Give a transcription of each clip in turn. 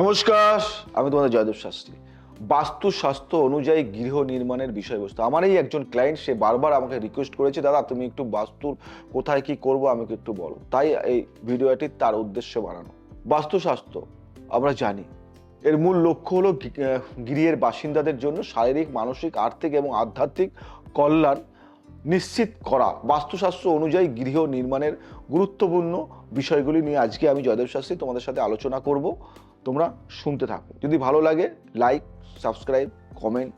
নমস্কার, আমি তোমাদের জয়দেব শাস্ত্রী। বাস্তুশাস্ত্র অনুযায়ী গৃহ নির্মাণের বিষয়বস্তু আমার এই একজন ক্লায়েন্ট, সে বারবার আমাকে রিকোয়েস্ট করেছে, দাদা তুমি একটু বাস্তুর কোথায় কি করবো আমাকে একটু বলো। তাই এই ভিডিওটি তার উদ্দেশ্যে বানানো। বাস্তুশাস্ত্র আমরা জানি এর মূল লক্ষ্য হলো গৃহের বাসিন্দাদের জন্য শারীরিক, মানসিক, আর্থিক এবং আধ্যাত্মিক কল্যাণ নিশ্চিত করা। বাস্তুশাস্ত্র অনুযায়ী গৃহ নির্মাণের গুরুত্বপূর্ণ বিষয়গুলি নিয়ে আজকে আমি জয়দেব শাস্ত্রী তোমাদের সাথে আলোচনা করব। তোমরা শুনতে থাকো। যদি ভালো লাগে লাইক, সাবস্ক্রাইব, কমেন্ট,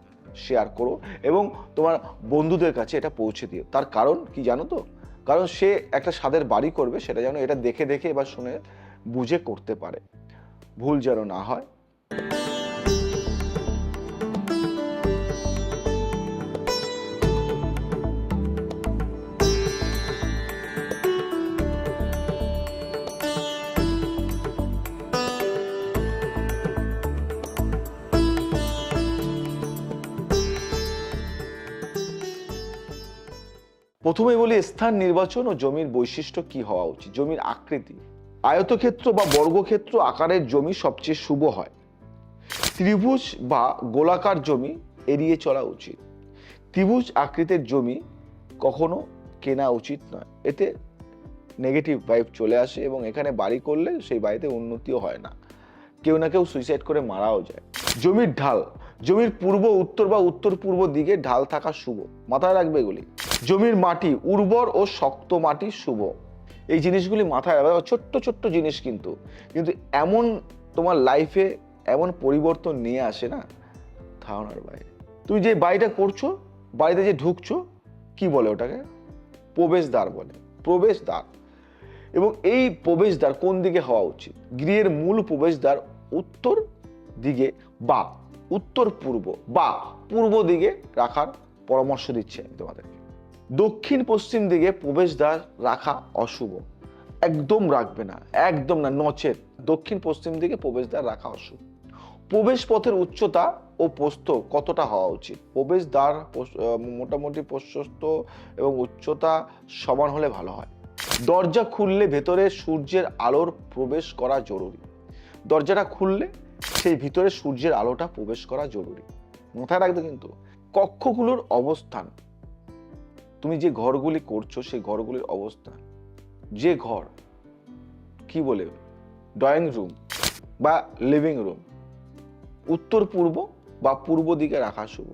শেয়ার করো এবং তোমার বন্ধুদের কাছে এটা পৌঁছে দিও। তার কারণ কি জানো তো? কারণ সে একটা স্বাদের বাড়ি করবে, সেটা যেন এটা দেখে দেখে এবার শুনে বুঝে করতে পারে, ভুল যেন না হয়। প্রথমে বলি স্থান নির্বাচন ও জমির বৈশিষ্ট্য কি হওয়া উচিত। জমির আকৃতি, আয়তক্ষেত্র বা বর্গক্ষেত্র আকারের জমি সবচেয়ে শুভ হয়। ত্রিভুজ বা গোলাকার জমি এড়িয়ে চলা উচিত। ত্রিভুজ আকৃতির জমি কখনো কেনা উচিত নয়, এতে নেগেটিভ ভাইব চলে আসে এবং এখানে বাড়ি করলে সেই বাড়িতে উন্নতিও হয় না, কেউ না কেউ সুইসাইড করে মারাও যায়। জমির ঢাল, জমির পূর্ব, উত্তর বা উত্তর পূর্ব দিকে ঢাল থাকা শুভ, মাথায় রাখবে এগুলি। জমির মাটি, উর্বর ও শক্ত মাটি শুভ। এই জিনিসগুলি মাথায় রাখবে, ছোট্ট ছোট্ট জিনিস কিন্তু কিন্তু এমন তোমার লাইফে এমন পরিবর্তন নিয়ে আসে না, ধারণার বাইরে। তুমি যে বাড়িটা করছো, বাড়িতে যে ঢুকছো, কি বলে ওটাকে? প্রবেশদ্বার বলে, প্রবেশদ্বার। এবং এই প্রবেশদ্বার কোন দিকে হওয়া উচিত? গৃহের মূল প্রবেশদ্বার উত্তর দিকে বা উত্তর পূর্ব বা পূর্ব দিকে রাখার পরামর্শ দিচ্ছি আমি তোমাদেরকে। দক্ষিণ পশ্চিম দিকে প্রবেশদ্বার রাখা অশুভ, একদম রাখবে না, একদম না, নচেত দক্ষিণ পশ্চিম দিকে প্রবেশদ্বার রাখা অশুভ। প্রবেশ পথের উচ্চতা ও প্রস্থ কতটা হওয়া উচিত? প্রবেশদ্বার মোটামুটি প্রশস্ত এবং উচ্চতা সমান হলে ভালো হয়। দরজা খুললে ভেতরে সূর্যের আলোর প্রবেশ করা জরুরি। দরজাটা খুললে সেই ভিতরে সূর্যের আলোটা প্রবেশ করা জরুরি, মাথায় রাখবে কিন্তু। কক্ষগুলোর অবস্থান, তুমি যে ঘরগুলি করছো সেই ঘরগুলির অবস্থান, যে ঘর কি বলে ড্রয়িং রুম বা লিভিং রুম, উত্তর পূর্ব বা পূর্ব দিকে রাখা শুভ।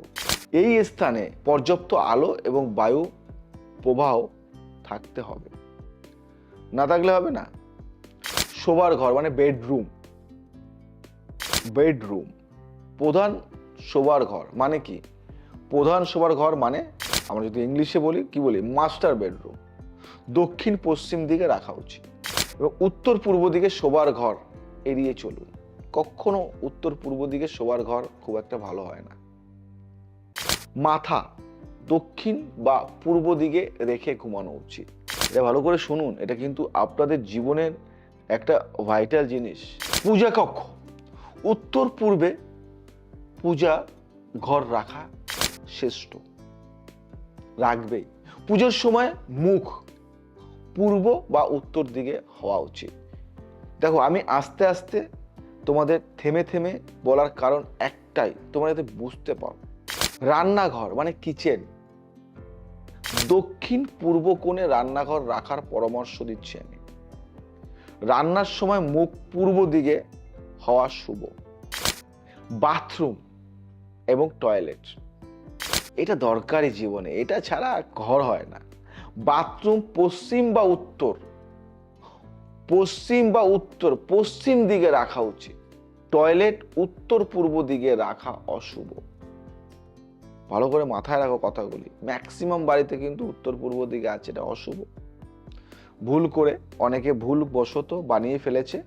এই স্থানে পর্যাপ্ত আলো এবং বায়ু প্রবাহ থাকতে হবে, না থাকলে হবে না। শোবার ঘর মানে বেডরুম, বেডরুম প্রধান শোবার ঘর মানে কি? প্রধান শোবার ঘর মানে আমরা যদি ইংলিশে বলি কি বলি? Master bedroom. দক্ষিণ পশ্চিম দিকে রাখা উচিত এবং উত্তর পূর্ব দিকে শোবার ঘর এড়িয়ে চলুন। কখনো উত্তর পূর্ব দিকে শোবার ঘর খুব একটা ভালো হয় না। মাথা দক্ষিণ বা পূর্ব দিকে রেখে ঘুমানো উচিত। এটা ভালো করে শুনুন, এটা কিন্তু আপনাদের জীবনের একটা ভাইটাল জিনিস। পূজা কক্ষ, উত্তর পূর্বে পূজা ঘর রাখা শ্রেষ্ঠ, রাখবেই। পুজোর সময় মুখ পূর্ব বা উত্তর দিকে হওয়া উচিত। দেখো, আমি আস্তে আস্তে তোমাদের থেমে থেমে বলার কারণ একটাই, তোমরা যাতে বুঝতে পারো। রান্নাঘর মানে কিচেন, দক্ষিণ পূর্ব কোণে রান্নাঘর রাখার পরামর্শ দিচ্ছি আমি। রান্নার সময় মুখ পূর্ব দিকে হওয়া শুভ। বাথরুম এবং টয়লেট, এটা দরকারি জীবনে, এটা ছাড়া ঘর হয় না। বাথরুম পশ্চিম বা উত্তর, পশ্চিম বা উত্তর, পশ্চিম দিকে রাখা উচিত। টয়লেট উত্তর পূর্ব দিকে রাখা অশুভ। ভালো করে মাথায় রাখো কথাগুলি। ম্যাক্সিমাম বাড়িতে কিন্তু উত্তর পূর্ব দিকে আছে, এটা অশুভ। ভুল করে অনেকে ভুল বশত বানিয়ে ফেলেছে,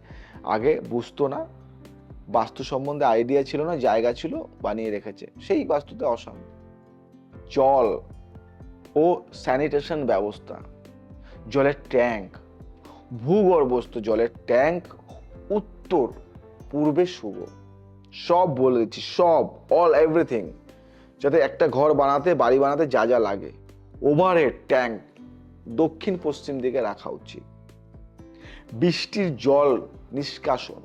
আগে বুঝতো না, বাস্তু সম্বন্ধে আইডিয়া ছিল না, জায়গা ছিল, বানিয়ে রেখেছে, সেই বাস্তুতে অশান্তি। জল ও স্যানিটেশন ব্যবস্থা, জলের ট্যাঙ্ক, ভূগর্ভস্থ জলের ট্যাঙ্ক উত্তর পূর্বে শুভ। সব বলে দিচ্ছি, সব, অল এভরিথিং, যাতে একটা ঘর বানাতে, বাড়ি বানাতে যা যা লাগে। ওভারহেড ট্যাঙ্ক দক্ষিণ পশ্চিম দিকে রাখা উচিত। বৃষ্টির জল নিষ্কাশন,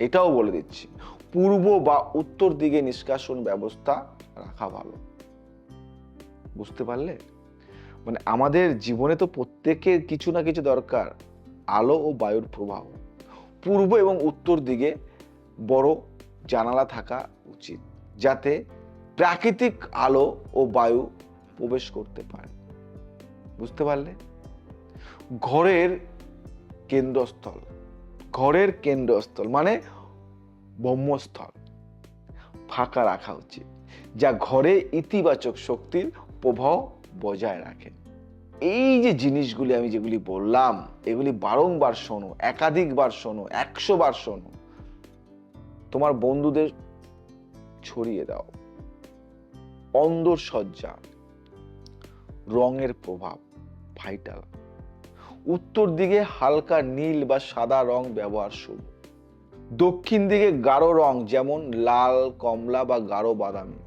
এটাও বলে দিচ্ছি, পূর্ব বা উত্তর দিকে নিষ্কাশন ব্যবস্থা রাখা ভালো। বুঝতে পারলে? মানে আমাদের জীবনে তো প্রত্যেকের কিছু না কিছু দরকার, আলো ও বায়ুর প্রবাহ। পূর্ব এবং উত্তর দিকে বড় জানালা থাকা উচিত, যাতে প্রাকৃতিক আলো ও বায়ু প্রবেশ করতে পারে। বুঝতে পারলে? ঘরের কেন্দ্রস্থল, ঘরের কেন্দ্রস্থল মানে ব্রহ্মস্থল ফাঁকা রাখা উচিত, যা ঘরে ইতিবাচক শক্তির প্রভাব বজায় রাখে। এই যে জিনিসগুলি আমি যেগুলি বললাম, এগুলি বারংবার শোনো, একাধিকবার শোনো, 100 বার শোনো, তোমার বন্ধুদের ছড়িয়ে দাও। অন্দরসজ্জা, রঙের প্রভাব ভাইটাল। উত্তর দিকে হালকা নীল বা সাদা রং ব্যবহার শুভ। দক্ষিণ দিকে গাঢ় রং, যেমন লাল, কমলা বা গাঢ় বাদামি।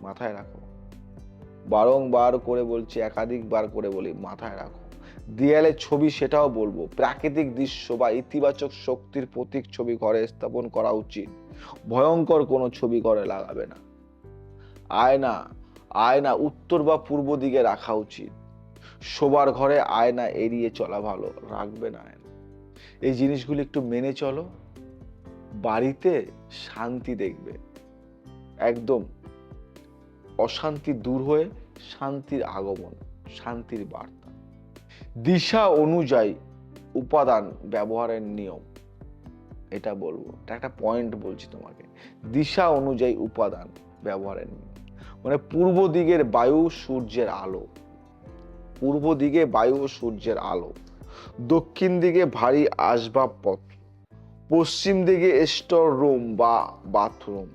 মাথায় রাখো, বারংবার করে বলছি, একাধিকবার করে বলি, মাথায় রাখো। দেয়ালে ছবি, সেটাও বলবো। প্রাকৃতিক দৃশ্য বা ইতিবাচক শক্তির প্রতীক ছবি ঘরে স্থাপন করা উচিত। ভয়ঙ্কর কোনো ছবি ঘরে লাগাবে না। আয়না, আয়না উত্তর বা পূর্ব দিকে রাখা উচিত। শোবার ঘরে আয়না এড়িয়ে চলা ভালো, রাখবে না আয়না। এই জিনিসগুলি একটু মেনে চলো, বাড়িতে শান্তি দেখবে। একদম অশান্তি দূর হয়ে শান্তির আগমন, শান্তির বার্তা। দিশা অনুযায়ী উপাদান ব্যবহারের নিয়ম, এটা বলবো, এটা একটা পয়েন্ট বলছি তোমাকে। দিশা অনুযায়ী উপাদান ব্যবহারের নিয়ম মানে পূর্ব দিকের বায়ু, সূর্যের আলো। পূর্ব দিকে বায়ু ও সূর্যের আলো। দক্ষিণ দিকে ভারী আসবাবপত্র। পশ্চিম দিকে স্টোর রুম বা বাথরুম।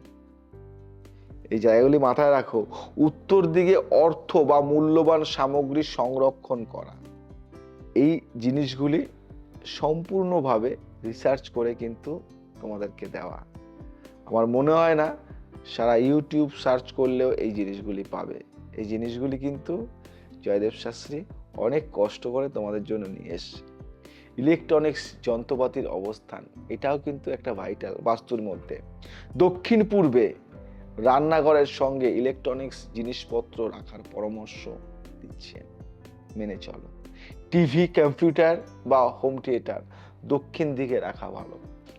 এই জায়গাগুলি মাথায় রাখো। উত্তর দিকে অর্থ বা মূল্যবান সামগ্রী সংরক্ষণ করা। এই জিনিসগুলি সম্পূর্ণভাবে রিসার্চ করে কিন্তু তোমাদেরকে দেওয়া। আমার মনে হয় না সারা ইউটিউব সার্চ করলেও এই জিনিসগুলি পাবে। এই জিনিসগুলি কিন্তু জয়দেব শাস্ত্রী অনেক কষ্ট করে তোমাদের জন্য নিয়ে এসছে। ইলেকট্রনিক্স যন্ত্রপাতির অবস্থান, এটাও কিন্তু একটা ভাইটাল বাস্তুর মধ্যে। দক্ষিণ পূর্বে রান্নাঘরের সঙ্গে ইলেকট্রনিক্স জিনিসপত্র রাখার পরামর্শ দিচ্ছেন, মেনে চলো। টিভি, কম্পিউটার বা হোম থিয়েটার দক্ষিণ দিকে রাখা ভালো।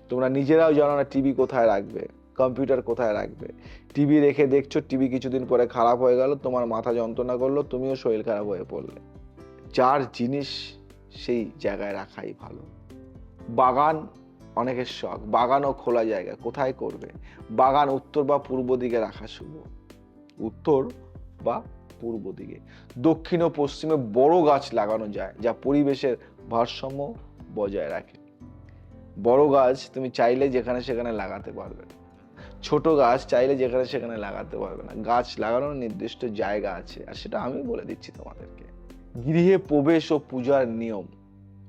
তোমরা নিজেরাও জানো না টিভি কোথায় রাখবে, কম্পিউটার কোথায় রাখবে। টিভি রেখে দেখছো, টিভি কিছুদিন পরে খারাপ হয়ে গেল, তোমার মাথা যন্ত্রণা করলো, তুমিও শরীর খারাপ হয়ে পড়লে। যার জিনিস সেই জায়গায় রাখাই ভালো। বাগান, অনেকের শখ, বাগানও খোলা জায়গা, কোথায় করবে? বাগান উত্তর বা পূর্ব দিকে রাখা শুভ। উত্তর বা পূর্ব দিকে। দক্ষিণ ও পশ্চিমে বড় গাছ লাগানো যায়, যা পরিবেশের ভারসাম্য বজায় রাখে। বড় গাছ তুমি চাইলে যেখানে সেখানে লাগাতে পারবে না, ছোট গাছ চাইলে যেখানে সেখানে লাগাতে পারবে না। গাছ লাগানোর নির্দিষ্ট জায়গা আছে, আর সেটা আমি বলে দিচ্ছি তোমাদেরকে। গৃহে প্রবেশ ও পূজার নিয়ম,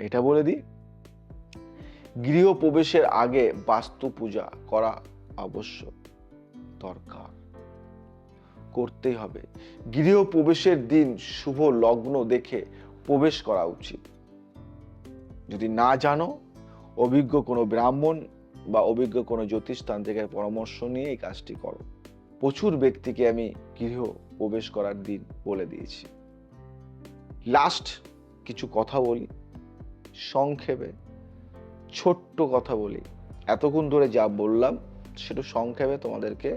এটা বলে দিই। গৃহ প্রবেশের আগে বাস্তু পূজা করা আবশ্যক, দরকার, করতেই হবে। গৃহ প্রবেশের দিন শুভ লগ্ন দেখে প্রবেশ করা উচিত। যদি না জানো, অভিজ্ঞ কোনো ব্রাহ্মণ বা অভিজ্ঞ কোনো জ্যোতিষতান্ত্রিকের পরামর্শ নিয়ে এই কাজটি করো। প্রচুর ব্যক্তিকে আমি গৃহ প্রবেশ করার দিন বলে দিয়েছি। লাস্ট কিছু কথা বলি সংক্ষেপে, ছোট্ট কথা বলি। এতক্ষণ ধরে যা বললাম সেটা সংক্ষেপে তোমাদেরকে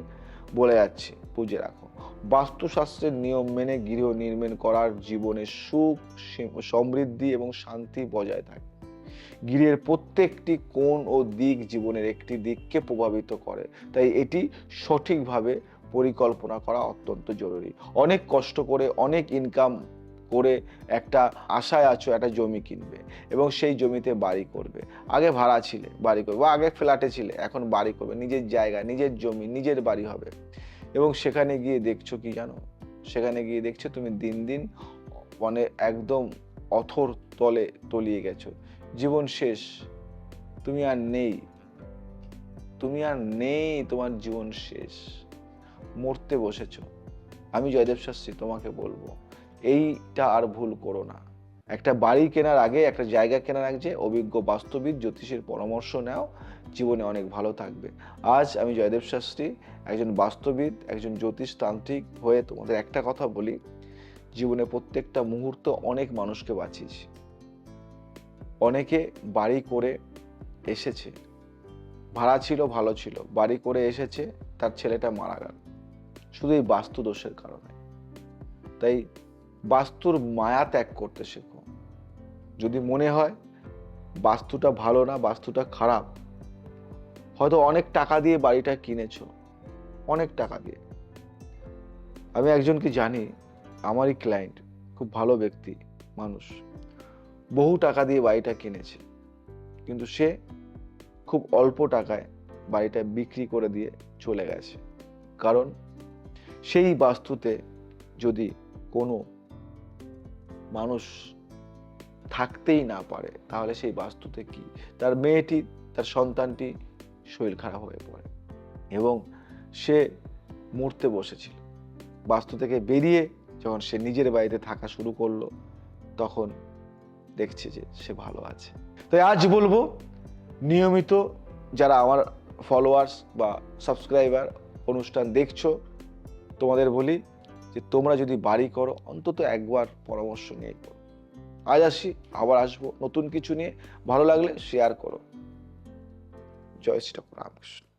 বলে যাচ্ছি, বুঝে রাখো। বাস্তুশাস্ত্রের নিয়ম মেনে গৃহ নির্মাণ করার জীবনে সুখ, সমৃদ্ধি এবং শান্তি বজায় থাকে। গৃহের প্রত্যেকটি কোণ ও দিক জীবনের একটি দিককে প্রভাবিত করে, তাই এটি সঠিকভাবে পরিকল্পনা করা অত্যন্ত জরুরি। অনেক কষ্ট করে, অনেক ইনকাম করে একটা আশায় আছো একটা জমি কিনবে এবং সেই জমিতে বাড়ি করবে। আগে ভাড়া ছিলে, বাড়ি করবে, বা আগে ফ্ল্যাটে ছিলে, এখন বাড়ি করবে, নিজের জায়গা, নিজের জমি, নিজের বাড়ি হবে। এবং সেখানে গিয়ে দেখছো কি জানো, সেখানে গিয়ে দেখছো তুমি দিন দিন মানে একদম অথর তলে তলিয়ে গেছো। জীবন শেষ, তুমি আর নেই, তুমি আর নেই, তোমার জীবন শেষ, মরতে বসেছো। আমি জয়দেব শাস্ত্রী তোমাকে বলবো, এইটা আর ভুল করো না। একটা বাড়ি কেনার আগে, একটা জায়গা কেনার আগে অভিজ্ঞ বাস্তবিক জ্যোতিষীর পরামর্শ নাও, জীবনে অনেক ভালো থাকবে। আজ আমি জয়দেব শাস্ত্রী, একজন বাস্তবিদ, একজন জ্যোতিষতান্ত্রিক হয়ে তোমাদের একটা কথা বলি, জীবনে প্রত্যেকটা মুহূর্ত অনেক মানুষকে বাঁচিয়েছি। অনেকে বাড়ি করে এসেছে, ভাড়া ছিল, ভালো ছিল, বাড়ি করে এসেছে, তার ছেলেটা মারা গেল শুধু এই বাস্তু দোষের কারণে। তাই বাস্তুর মায়া ত্যাগ করতে শেখো। যদি মনে হয় বাস্তুটা ভালো না, বাস্তুটা খারাপ, হয়তো অনেক টাকা দিয়ে বাড়িটা কিনেছো, অনেক টাকা দিয়ে। আমি একজনকে জানি, আমারই ক্লায়েন্ট, খুব ভালো ব্যক্তি মানুষ, বহু টাকা দিয়ে বাড়িটা কিনেছে, কিন্তু সে খুব অল্প টাকায় বাড়িটা বিক্রি করে দিয়ে চলে গেছে। কারণ সেই বাস্তুতে যদি কোনো মানুষ থাকতেই না পারে, তাহলে সেই বাস্তুতে কি তার মেয়েটি, তার সন্তানটি শরীর খারাপ হয়ে পড়ে এবং সে মরতে বসেছিল। বাস্তু থেকে বেরিয়ে যখন সে নিজের বাড়িতে থাকা শুরু করলো, তখন দেখছে যে সে ভালো আছে। তাই আজ বলবো, নিয়মিত যারা আমার ফলোয়ার্স বা সাবস্ক্রাইবার অনুষ্ঠান দেখছো, তোমাদের বলি যে তোমরা যদি বাড়ি করো, অন্তত একবার পরামর্শ নিয়ে করো। আজ আসি, আবার আসবো নতুন কিছু নিয়ে। ভালো লাগলে শেয়ার করো। জয় শ্রী রামকৃষ্ণ।